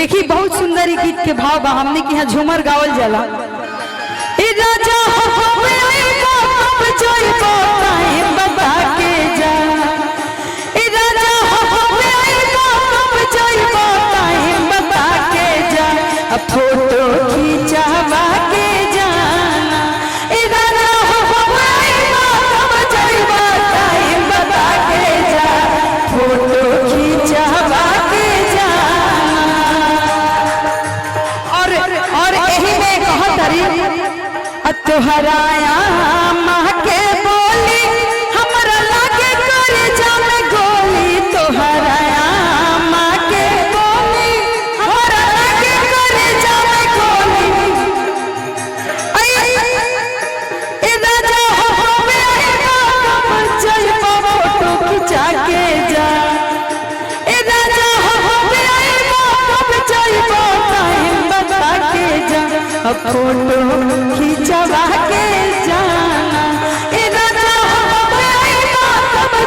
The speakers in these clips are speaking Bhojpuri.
देखी बहुत सुंदर गीत के भाव बा। हमने के यहाँ झूमर गावल जाला। ए राजा बता के जा, ए राजा बता के जा, अब फोटो खींचवा के जाना। ए राजा बता के जा, फोटो खींचवा के जाना। और यही में कहत हरी तोहराया माँ के बोली हमरा लागे करे जामे गोली। तोहराया माँ के बोली हमरा लागे करे जामे गोली। ए राजा होवे चलबा फोटो खिंचा के जा। ए राजा होवे चलबा टाइम बता के जा, फोटो खिंचवा के जाना। ए राजा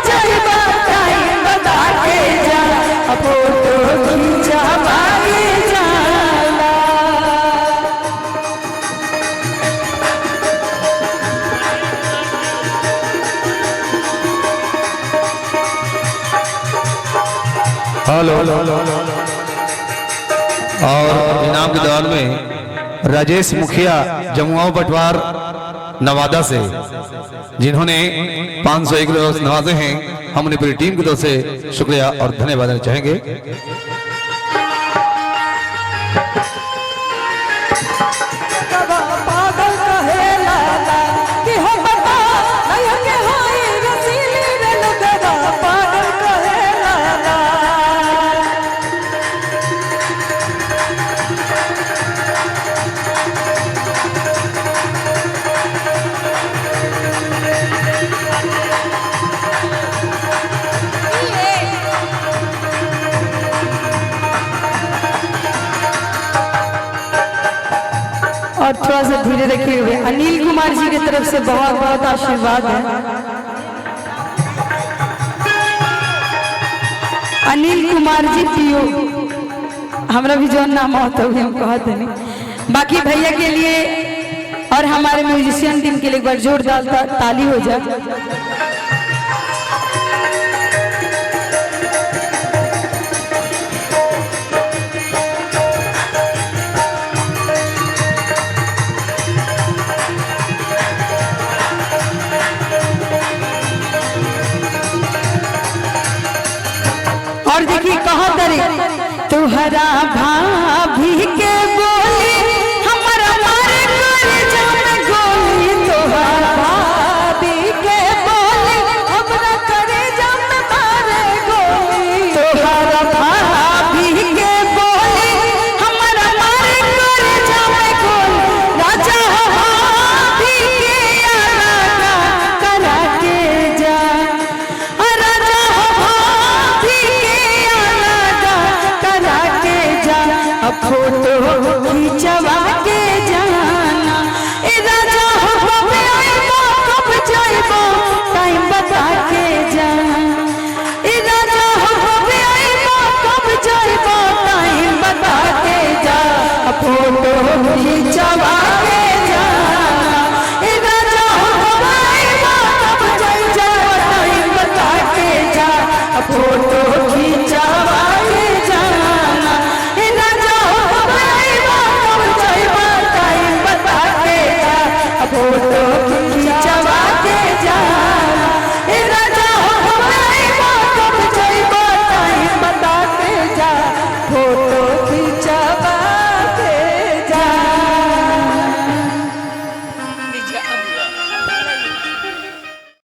चलबा टाइम बता के जा, फोटो खिंचवा के जाना। हेलो। और इनाम के दौरान में राजेश मुखिया जमुआ पटवार नवादा से, जिन्होंने 501 किलो नवाजे हैं, हम उन्हें पूरी टीम की तरफ से शुक्रिया और धन्यवाद देना चाहेंगे। और थोड़ा सा धीरे रखे हुए अनिल कुमार जी की तरफ से बहुत बहुत आशीर्वाद है। अनिल कुमार जी पियो, हमरा भी जो नाम होता है हम कहते नहीं। बाकी भैया के लिए और हमारे म्यूजिशियन टीम के लिए एक बार जोरदार ताली हो जाए। और देखिए कहा करे तुहरा भाभी के बोली हमारा मारे करे जामे गोली। तुहरा भाभी के बोली हमरा करे जामे मारे गोली। तुहरा भाभी के बोली हमारा मारे करे जामे गोली। राजा भाभी के आना करा के जा, राजा भाभी फोटो खिंचवा के जाना। ए राजा कब जाइबो टाइम बता के जाना। ए राजा कब जाइबो टाइम बता के जा, फोटो खिंचवा के जाना। ए राजा कब जाइबो टाइम बता के जा, फोटो खिंचवा के जाना। फोटो